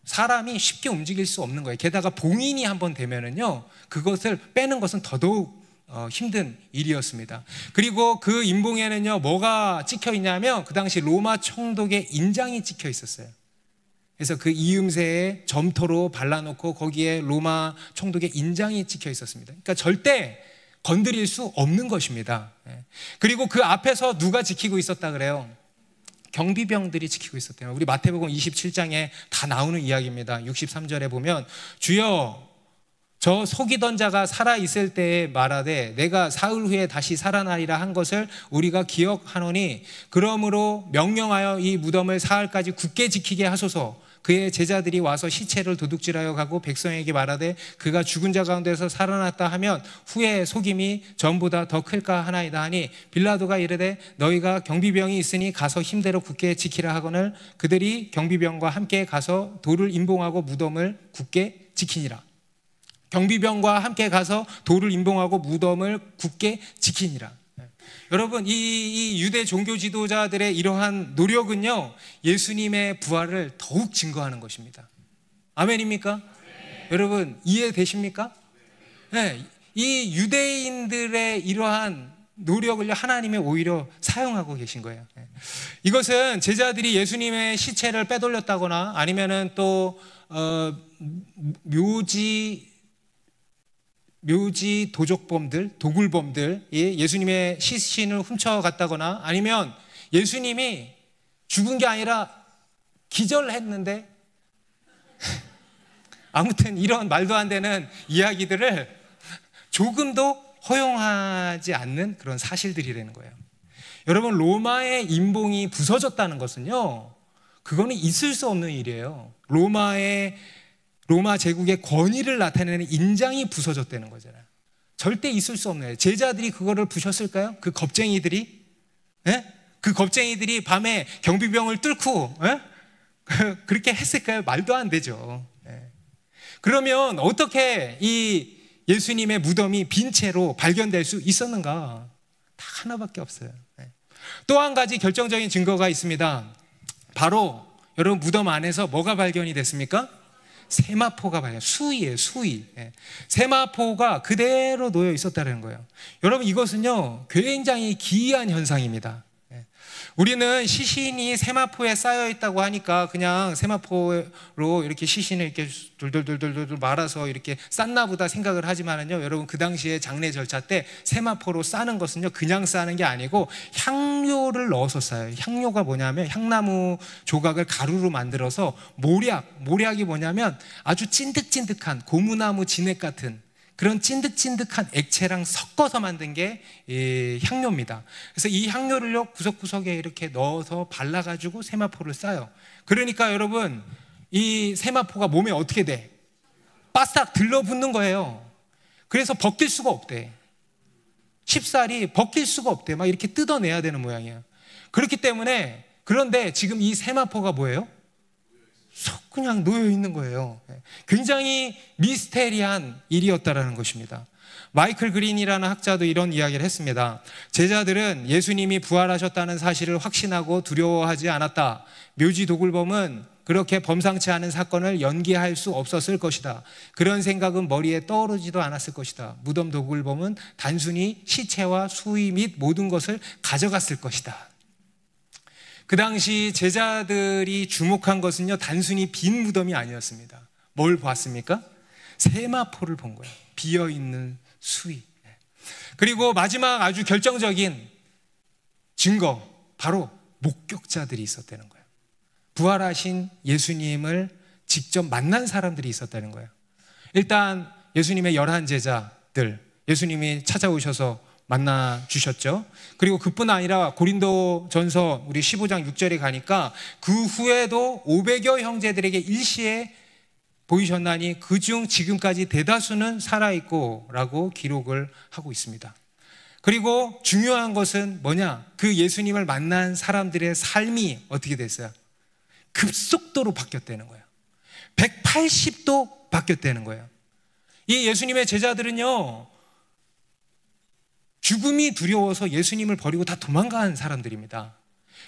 Speaker 1: 사람이 쉽게 움직일 수 없는 거예요. 게다가 봉인이 한번 되면은요, 그것을 빼는 것은 더더욱 힘든 일이었습니다. 그리고 그 인봉에는요, 뭐가 찍혀 있냐면 그 당시 로마 총독의 인장이 찍혀 있었어요. 그래서 그 이음새에 점토로 발라놓고 거기에 로마 총독의 인장이 찍혀 있었습니다. 그러니까 절대 건드릴 수 없는 것입니다. 그리고 그 앞에서 누가 지키고 있었다 그래요? 경비병들이 지키고 있었대요. 우리 마태복음 27장에 다 나오는 이야기입니다. 63절에 보면 주여 저 속이던 자가 살아있을 때에 말하되 내가 사흘 후에 다시 살아나리라 한 것을 우리가 기억하노니 그러므로 명령하여 이 무덤을 사흘까지 굳게 지키게 하소서. 그의 제자들이 와서 시체를 도둑질하여 가고 백성에게 말하되 그가 죽은 자 가운데서 살아났다 하면 후에 속임이 전보다 더 클까 하나이다 하니 빌라도가 이르되 너희가 경비병이 있으니 가서 힘대로 굳게 지키라 하거늘 그들이 경비병과 함께 가서 돌을 임봉하고 무덤을 굳게 지키니라. 경비병과 함께 가서 돌을 임봉하고 무덤을 굳게 지키니라. 여러분, 이 유대 종교 지도자들의 이러한 노력은요, 예수님의 부활을 더욱 증거하는 것입니다. 아멘입니까? 네. 여러분, 이해되십니까? 네, 이 유대인들의 이러한 노력을 하나님이 오히려 사용하고 계신 거예요. 이것은 제자들이 예수님의 시체를 빼돌렸다거나 아니면은 또 묘지 도적범들, 도굴범들, 예수님의 시신을 훔쳐갔다거나 아니면 예수님이 죽은 게 아니라 기절했는데 아무튼 이런 말도 안 되는 이야기들을 조금도 허용하지 않는 그런 사실들이라는 거예요. 여러분, 로마의 임봉이 부서졌다는 것은요, 그거는 있을 수 없는 일이에요. 로마 제국의 권위를 나타내는 인장이 부서졌다는 거잖아요. 절대 있을 수 없는 거예요. 제자들이 그거를 부셨을까요? 그 겁쟁이들이? 그 겁쟁이들이 밤에 경비병을 뚫고 그렇게 했을까요? 말도 안 되죠. 그러면 어떻게 이 예수님의 무덤이 빈 채로 발견될 수 있었는가? 다 하나밖에 없어요. 또 한 가지 결정적인 증거가 있습니다. 바로 여러분, 무덤 안에서 뭐가 발견이 됐습니까? 세마포가 발견, 수의예요, 수의. 세마포가 그대로 놓여 있었다는 거예요. 여러분, 이것은요, 굉장히 기이한 현상입니다. 우리는 시신이 세마포에 쌓여 있다고 하니까 그냥 세마포로 이렇게 시신을 이렇게 돌돌돌돌돌 말아서 이렇게 쌌나 보다 생각을 하지만은요, 여러분, 그 당시에 장례 절차 때 세마포로 싸는 것은요, 그냥 싸는 게 아니고 향료를 넣어서 싸요. 향료가 뭐냐면 향나무 조각을 가루로 만들어서 모략이 뭐냐면 아주 찐득찐득한 고무나무 진액 같은 그런 찐득찐득한 액체랑 섞어서 만든 게 향료입니다. 그래서 이 향료를요, 구석구석에 이렇게 넣어서 발라가지고 세마포를 싸요. 그러니까 여러분, 이 세마포가 몸에 어떻게 돼? 바싹 들러붙는 거예요. 그래서 벗길 수가 없대. 쉽사리 벗길 수가 없대. 막 이렇게 뜯어내야 되는 모양이야. 그렇기 때문에, 그런데 지금 이 세마포가 뭐예요? 그냥 놓여 있는 거예요. 굉장히 미스테리한 일이었다라는 것입니다. 마이클 그린이라는 학자도 이런 이야기를 했습니다. 제자들은 예수님이 부활하셨다는 사실을 확신하고 두려워하지 않았다. 묘지 도굴범은 그렇게 범상치 않은 사건을 연기할 수 없었을 것이다. 그런 생각은 머리에 떠오르지도 않았을 것이다. 무덤 도굴범은 단순히 시체와 수의 및 모든 것을 가져갔을 것이다. 그 당시 제자들이 주목한 것은요, 단순히 빈 무덤이 아니었습니다. 뭘 봤습니까? 세마포를 본 거예요. 비어있는 수의. 그리고 마지막 아주 결정적인 증거, 바로 목격자들이 있었다는 거예요. 부활하신 예수님을 직접 만난 사람들이 있었다는 거예요. 일단 예수님의 11 제자들, 예수님이 찾아오셔서 만나 주셨죠. 그리고 그뿐 아니라 고린도전서 우리 15장 6절에 가니까 그 후에도 500여 형제들에게 일시에 보이셨나니 그중 지금까지 대다수는 살아있고 라고 기록을 하고 있습니다. 그리고 중요한 것은 뭐냐? 그 예수님을 만난 사람들의 삶이 어떻게 됐어요? 급속도로 바뀌었다는 거예요. 180도 바뀌었다는 거예요. 이 예수님의 제자들은요, 죽음이 두려워서 예수님을 버리고 다 도망간 사람들입니다.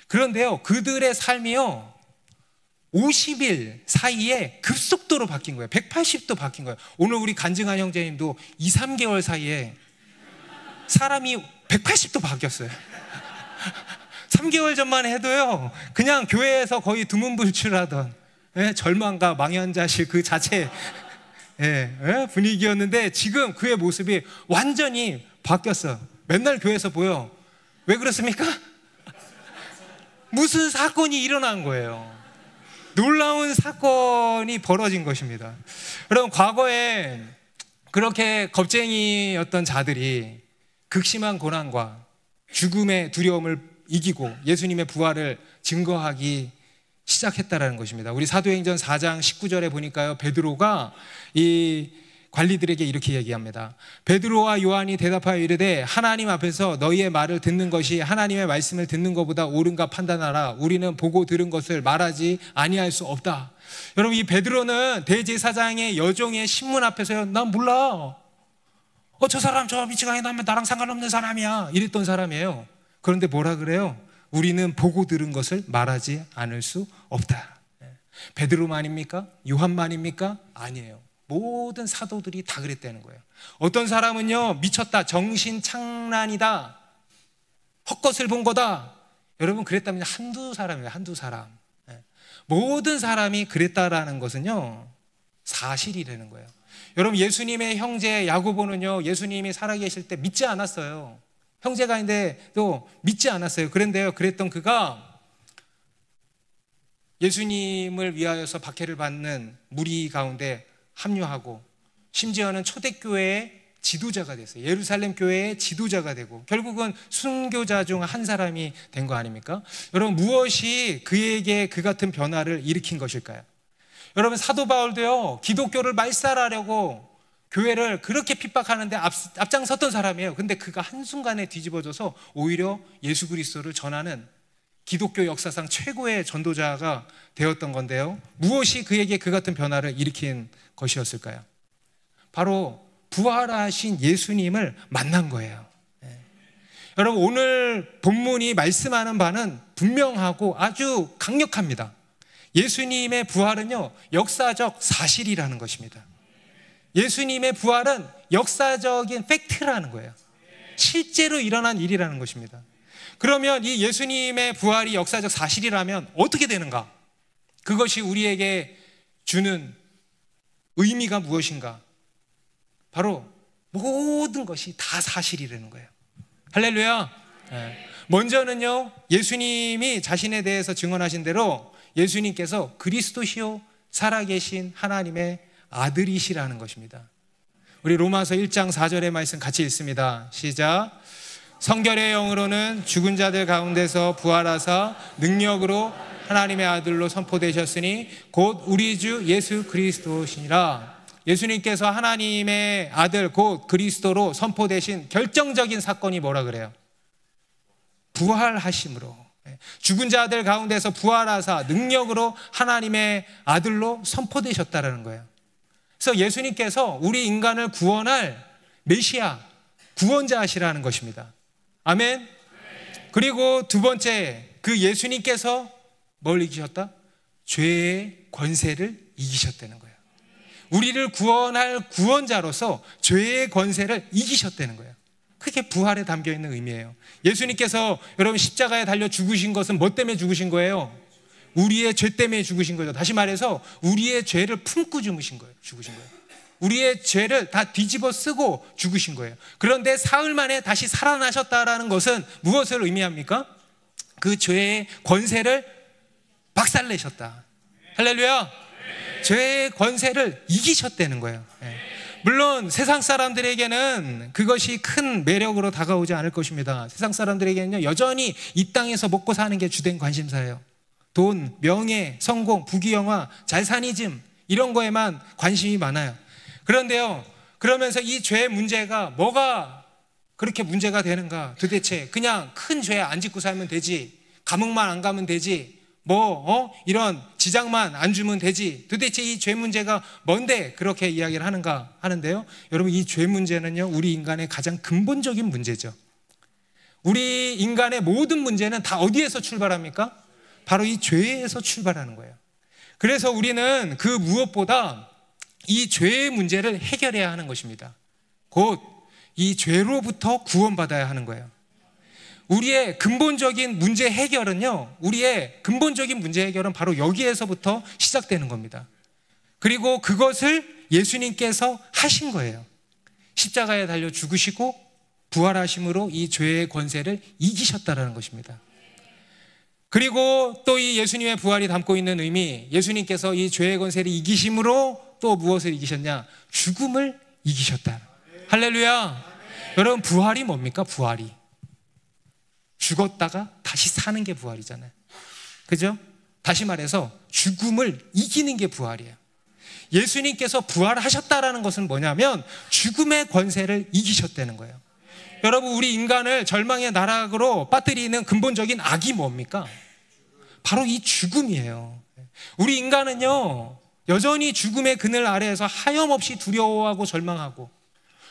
Speaker 1: 그런데요, 그들의 삶이요, 50일 사이에 급속도로 바뀐 거예요. 180도 바뀐 거예요. 오늘 우리 간증한 형제님도 2, 3개월 사이에 사람이 180도 바뀌었어요. 3개월 전만 해도요, 그냥 교회에서 거의 두문불출하던 절망과 망연자실 그 자체 분위기였는데 지금 그의 모습이 완전히 바뀌었어요. 맨날 교회에서 보여. 왜 그렇습니까? 무슨 사건이 일어난 거예요. 놀라운 사건이 벌어진 것입니다. 여러분, 과거에 그렇게 겁쟁이였던 자들이 극심한 고난과 죽음의 두려움을 이기고 예수님의 부활을 증거하기 시작했다라는 것입니다. 우리 사도행전 4장 19절에 보니까요, 베드로가 이 관리들에게 이렇게 얘기합니다. 베드로와 요한이 대답하여 이르되 하나님 앞에서 너희의 말을 듣는 것이 하나님의 말씀을 듣는 것보다 옳은가 판단하라. 우리는 보고 들은 것을 말하지 아니할 수 없다. 여러분, 이 베드로는 대제사장의 여종의 신문 앞에서요, 난 몰라. 저 사람 저 미치광이 나면 나랑 상관없는 사람이야, 이랬던 사람이에요. 그런데 뭐라 그래요? 우리는 보고 들은 것을 말하지 않을 수 없다. 베드로만입니까? 요한만입니까? 아니에요. 모든 사도들이 다 그랬다는 거예요. 어떤 사람은요, 미쳤다, 정신착란이다, 헛것을 본 거다. 여러분, 그랬다면 한두 사람이에요. 한두 사람. 모든 사람이 그랬다라는 것은요, 사실이라는 거예요. 여러분, 예수님의 형제 야고보는요, 예수님이 살아계실 때 믿지 않았어요. 형제가 있는데 또 믿지 않았어요. 그런데요, 그랬던 그가 예수님을 위하여서 박해를 받는 무리 가운데 합류하고 심지어는 초대교회의 지도자가 됐어요. 예루살렘 교회의 지도자가 되고 결국은 순교자 중 한 사람이 된 거 아닙니까? 여러분, 무엇이 그에게 그 같은 변화를 일으킨 것일까요? 여러분, 사도 바울도요, 기독교를 말살하려고 교회를 그렇게 핍박하는데 앞장섰던 사람이에요. 근데 그가 한순간에 뒤집어져서 오히려 예수 그리스도를 전하는 기독교 역사상 최고의 전도자가 되었던 건데요, 무엇이 그에게 그 같은 변화를 일으킨 것이었을까요? 바로 부활하신 예수님을 만난 거예요. 여러분, 오늘 본문이 말씀하는 바는 분명하고 아주 강력합니다. 예수님의 부활은요, 역사적 사실이라는 것입니다. 예수님의 부활은 역사적인 팩트라는 거예요. 실제로 일어난 일이라는 것입니다. 그러면 이 예수님의 부활이 역사적 사실이라면 어떻게 되는가? 그것이 우리에게 주는 의미가 무엇인가? 바로 모든 것이 다 사실이라는 거예요. 할렐루야. 먼저는요, 예수님이 자신에 대해서 증언하신 대로 예수님께서 그리스도시요 살아계신 하나님의 아들이시라는 것입니다. 우리 로마서 1장 4절의 말씀 같이 읽습니다. 시작. 성결의 영으로는 죽은 자들 가운데서 부활하사 능력으로 하나님의 아들로 선포되셨으니 곧 우리 주 예수 그리스도시니라. 예수님께서 하나님의 아들 곧 그리스도로 선포되신 결정적인 사건이 뭐라 그래요? 부활하심으로, 죽은 자들 가운데서 부활하사 능력으로 하나님의 아들로 선포되셨다는 거예요. 그래서 예수님께서 우리 인간을 구원할 메시아, 구원자시라는 것입니다. 아멘. 그리고 두 번째, 그 예수님께서 뭘 이기셨다? 죄의 권세를 이기셨다는 거예요. 우리를 구원할 구원자로서 죄의 권세를 이기셨다는 거예요. 그게 부활에 담겨있는 의미예요. 예수님께서 여러분 십자가에 달려 죽으신 것은 뭐 때문에 죽으신 거예요? 우리의 죄 때문에 죽으신 거죠. 다시 말해서 우리의 죄를 품고 죽으신 거예요. 우리의 죄를 다 뒤집어 쓰고 죽으신 거예요. 그런데 사흘 만에 다시 살아나셨다라는 것은 무엇을 의미합니까? 그 죄의 권세를 박살내셨다. 할렐루야. 죄의 권세를 이기셨다는 거예요. 물론 세상 사람들에게는 그것이 큰 매력으로 다가오지 않을 것입니다. 세상 사람들에게는요, 여전히 이 땅에서 먹고 사는 게 주된 관심사예요. 돈, 명예, 성공, 부귀영화, 잘사니즘, 이런 거에만 관심이 많아요. 그런데요, 그러면서 이 죄의 문제가 뭐가 그렇게 문제가 되는가? 도대체 그냥 큰 죄 안 짓고 살면 되지, 감옥만 안 가면 되지, 이런 지장만 안 주면 되지, 도대체 이 죄 문제가 뭔데 그렇게 이야기를 하는가 하는데요, 여러분, 이 죄 문제는요, 우리 인간의 가장 근본적인 문제죠. 우리 인간의 모든 문제는 다 어디에서 출발합니까? 바로 이 죄에서 출발하는 거예요. 그래서 우리는 그 무엇보다 이 죄의 문제를 해결해야 하는 것입니다. 곧 이 죄로부터 구원받아야 하는 거예요. 우리의 근본적인 문제 해결은요, 우리의 근본적인 문제 해결은 바로 여기에서부터 시작되는 겁니다. 그리고 그것을 예수님께서 하신 거예요. 십자가에 달려 죽으시고 부활하심으로 이 죄의 권세를 이기셨다는 것입니다. 그리고 또 이 예수님의 부활이 담고 있는 의미, 예수님께서 이 죄의 권세를 이기심으로 또 무엇을 이기셨냐? 죽음을 이기셨다. 할렐루야. 여러분, 부활이 뭡니까? 부활이 죽었다가 다시 사는 게 부활이잖아요. 그죠? 다시 말해서 죽음을 이기는 게 부활이에요. 예수님께서 부활하셨다라는 것은 뭐냐면 죽음의 권세를 이기셨다는 거예요. 여러분, 우리 인간을 절망의 나락으로 빠뜨리는 근본적인 악이 뭡니까? 바로 이 죽음이에요. 우리 인간은요, 여전히 죽음의 그늘 아래에서 하염없이 두려워하고 절망하고,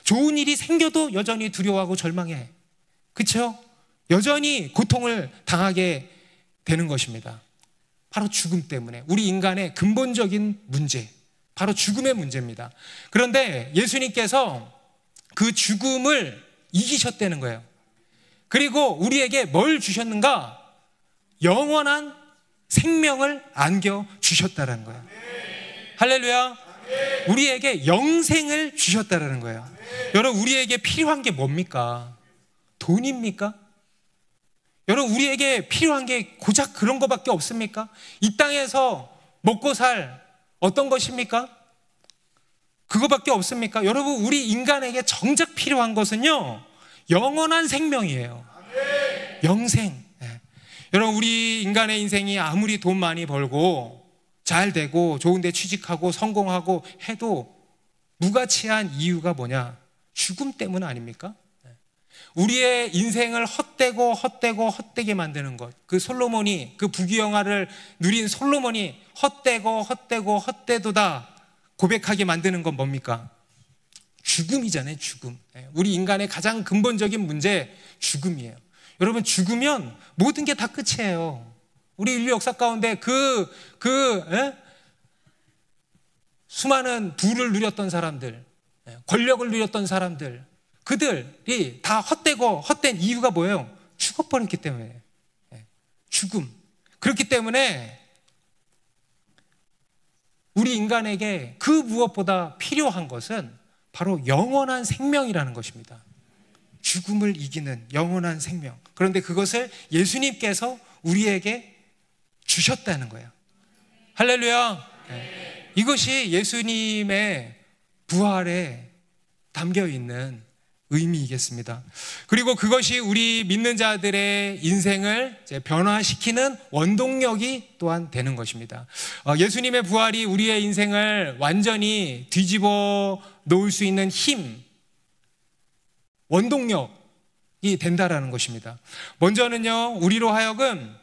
Speaker 1: 좋은 일이 생겨도 여전히 두려워하고 절망해. 그렇죠? 여전히 고통을 당하게 되는 것입니다. 바로 죽음 때문에. 우리 인간의 근본적인 문제, 바로 죽음의 문제입니다. 그런데 예수님께서 그 죽음을 이기셨다는 거예요. 그리고 우리에게 뭘 주셨는가? 영원한 생명을 안겨주셨다는 거예요. 할렐루야. 우리에게 영생을 주셨다는 거예요. 여러분, 우리에게 필요한 게 뭡니까? 돈입니까? 여러분, 우리에게 필요한 게 고작 그런 거밖에 없습니까? 이 땅에서 먹고 살 어떤 것입니까? 그거밖에 없습니까? 여러분, 우리 인간에게 정작 필요한 것은요, 영원한 생명이에요. 영생. 여러분, 우리 인간의 인생이 아무리 돈 많이 벌고 잘 되고 좋은 데 취직하고 성공하고 해도 무가치한 이유가 뭐냐? 죽음 때문 아닙니까? 우리의 인생을 헛되게 만드는 것. 그 솔로몬이, 그 부귀영화를 누린 솔로몬이 헛되도다 고백하게 만드는 건 뭡니까? 죽음이잖아요. 죽음. 우리 인간의 가장 근본적인 문제, 죽음이에요. 여러분, 죽으면 모든 게 다 끝이에요. 우리 인류 역사 가운데 수많은 부를 누렸던 사람들, 권력을 누렸던 사람들, 그들이 다 헛된 이유가 뭐예요? 죽어버렸기 때문에. 죽음. 그렇기 때문에 우리 인간에게 그 무엇보다 필요한 것은 바로 영원한 생명이라는 것입니다. 죽음을 이기는 영원한 생명. 그런데 그것을 예수님께서 우리에게 주셨다는 거예요. 할렐루야. 이것이 예수님의 부활에 담겨 있는 의미이겠습니다. 그리고 그것이 우리 믿는 자들의 인생을 변화시키는 원동력이 또한 되는 것입니다. 예수님의 부활이 우리의 인생을 완전히 뒤집어 놓을 수 있는 힘, 원동력이 된다라는 것입니다. 먼저는요, 우리로 하여금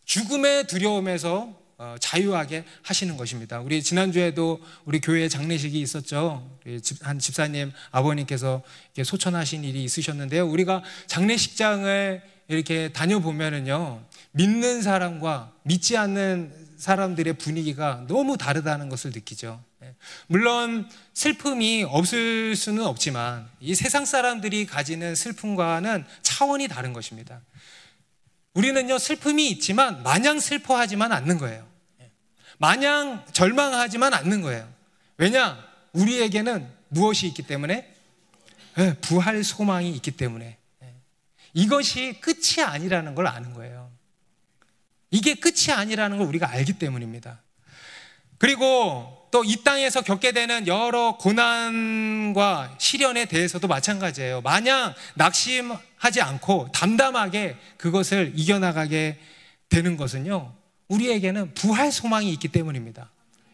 Speaker 1: 죽음의 두려움에서 자유하게 하시는 것입니다. 우리 지난주에도 우리 교회 장례식이 있었죠. 한 집사님 아버님께서 이렇게 소천하신 일이 있으셨는데요. 우리가 장례식장을 이렇게 다녀보면은요, 믿는 사람과 믿지 않는 사람들의 분위기가 너무 다르다는 것을 느끼죠. 물론 슬픔이 없을 수는 없지만 이 세상 사람들이 가지는 슬픔과는 차원이 다른 것입니다. 우리는요, 슬픔이 있지만 마냥 슬퍼하지만 않는 거예요. 마냥 절망하지만 않는 거예요. 왜냐? 우리에게는 무엇이 있기 때문에? 부활 소망이 있기 때문에. 이것이 끝이 아니라는 걸 아는 거예요. 이게 끝이 아니라는 걸 우리가 알기 때문입니다. 그리고 또 이 땅에서 겪게 되는 여러 고난과 시련에 대해서도 마찬가지예요. 마냥 낙심하지 않고 담담하게 그것을 이겨나가게 되는 것은요, 우리에게는 부활 소망이 있기 때문입니다.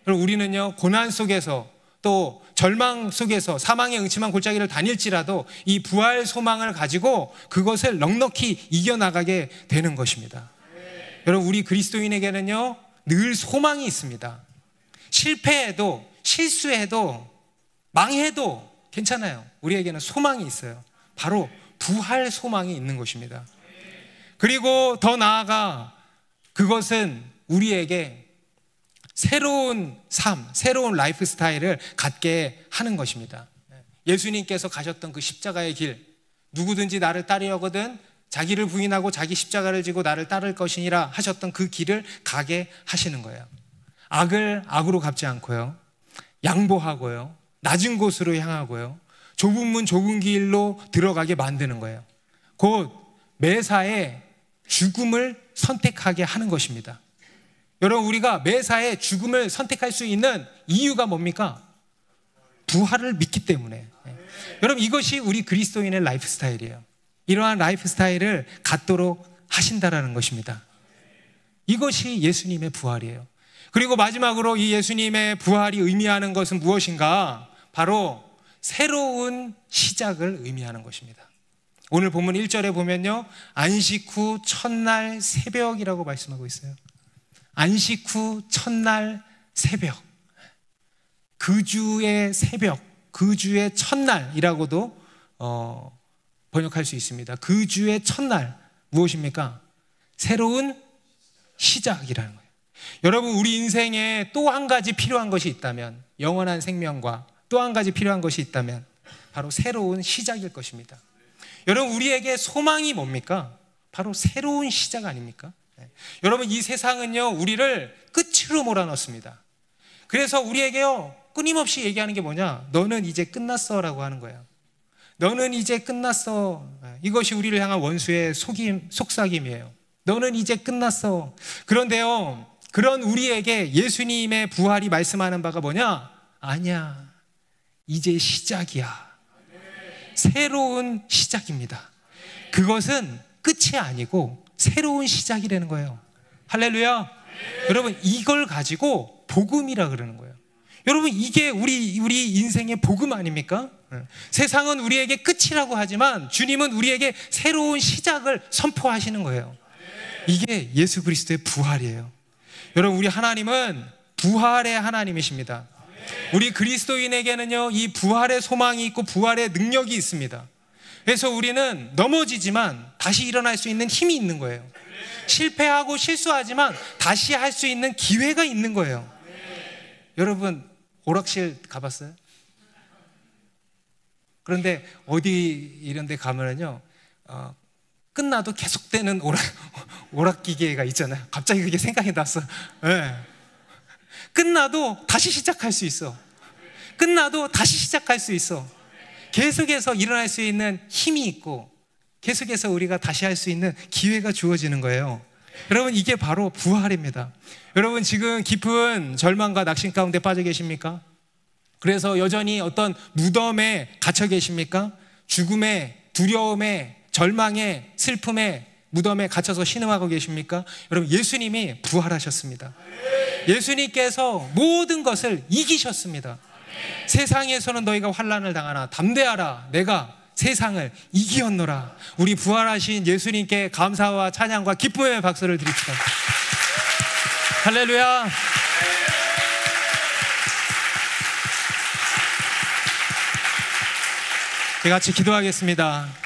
Speaker 1: 그리고 우리는요, 고난 속에서 또 절망 속에서 사망의 응침한 골짜기를 다닐지라도 이 부활 소망을 가지고 그것을 넉넉히 이겨나가게 되는 것입니다. 여러분, 우리 그리스도인에게는요, 늘 소망이 있습니다. 실패해도 실수해도 망해도 괜찮아요. 우리에게는 소망이 있어요. 바로 부활 소망이 있는 것입니다. 그리고 더 나아가 그것은 우리에게 새로운 삶, 새로운 라이프 스타일을 갖게 하는 것입니다. 예수님께서 가셨던 그 십자가의 길, 누구든지 나를 따르려거든 자기를 부인하고 자기 십자가를 지고 나를 따를 것이니라 하셨던 그 길을 가게 하시는 거예요. 악을 악으로 갚지 않고요, 양보하고요, 낮은 곳으로 향하고요, 좁은 문 좁은 길로 들어가게 만드는 거예요. 곧 매사에 죽음을 선택하게 하는 것입니다. 여러분, 우리가 매사에 죽음을 선택할 수 있는 이유가 뭡니까? 부활을 믿기 때문에. 여러분, 이것이 우리 그리스도인의 라이프 스타일이에요. 이러한 라이프 스타일을 갖도록 하신다라는 것입니다. 이것이 예수님의 부활이에요. 그리고 마지막으로 이 예수님의 부활이 의미하는 것은 무엇인가? 바로 새로운 시작을 의미하는 것입니다. 오늘 본문 1절에 보면요, 안식 후 첫날 새벽이라고 말씀하고 있어요. 안식 후 첫날 새벽, 그 주의 새벽, 그 주의 첫날이라고도 번역할 수 있습니다. 그 주의 첫날, 무엇입니까? 새로운 시작이라는 거예요. 여러분, 우리 인생에 또 한 가지 필요한 것이 있다면, 영원한 생명과 또 한 가지 필요한 것이 있다면 바로 새로운 시작일 것입니다. 여러분, 우리에게 소망이 뭡니까? 바로 새로운 시작 아닙니까? 여러분, 이 세상은요, 우리를 끝으로 몰아넣습니다. 그래서 우리에게요, 끊임없이 얘기하는 게 뭐냐? 너는 이제 끝났어 라고 하는 거예요. 너는 이제 끝났어. 이것이 우리를 향한 원수의 속삭임이에요. 너는 이제 끝났어. 그런데요, 그런 우리에게 예수님의 부활이 말씀하는 바가 뭐냐? 아니야, 이제 시작이야. 새로운 시작입니다. 그것은 끝이 아니고 새로운 시작이라는 거예요. 할렐루야. 여러분, 이걸 가지고 복음이라 그러는 거예요. 여러분, 이게 우리 인생의 복음 아닙니까? 세상은 우리에게 끝이라고 하지만 주님은 우리에게 새로운 시작을 선포하시는 거예요. 이게 예수 그리스도의 부활이에요. 여러분, 우리 하나님은 부활의 하나님이십니다. 우리 그리스도인에게는요, 이 부활의 소망이 있고 부활의 능력이 있습니다. 그래서 우리는 넘어지지만 다시 일어날 수 있는 힘이 있는 거예요. 실패하고 실수하지만 다시 할 수 있는 기회가 있는 거예요. 여러분, 오락실 가봤어요? 그런데 어디 이런 데 가면은요, 끝나도 계속되는 오락기계가 있잖아요. 갑자기 그게 생각이 났어. 네. 끝나도 다시 시작할 수 있어. 끝나도 다시 시작할 수 있어. 계속해서 일어날 수 있는 힘이 있고 계속해서 우리가 다시 할 수 있는 기회가 주어지는 거예요. 여러분, 이게 바로 부활입니다. 여러분, 지금 깊은 절망과 낙심 가운데 빠져 계십니까? 그래서 여전히 어떤 무덤에 갇혀 계십니까? 죽음에, 두려움에, 절망에, 슬픔에, 무덤에 갇혀서 신음하고 계십니까? 여러분, 예수님이 부활하셨습니다. 예수님께서 모든 것을 이기셨습니다. 세상에서는 너희가 환난을 당하나 담대하라, 내가 세상을 이기었노라. 우리 부활하신 예수님께 감사와 찬양과 기쁨의 박수를 드립시다. 할렐루야. 같이 기도하겠습니다.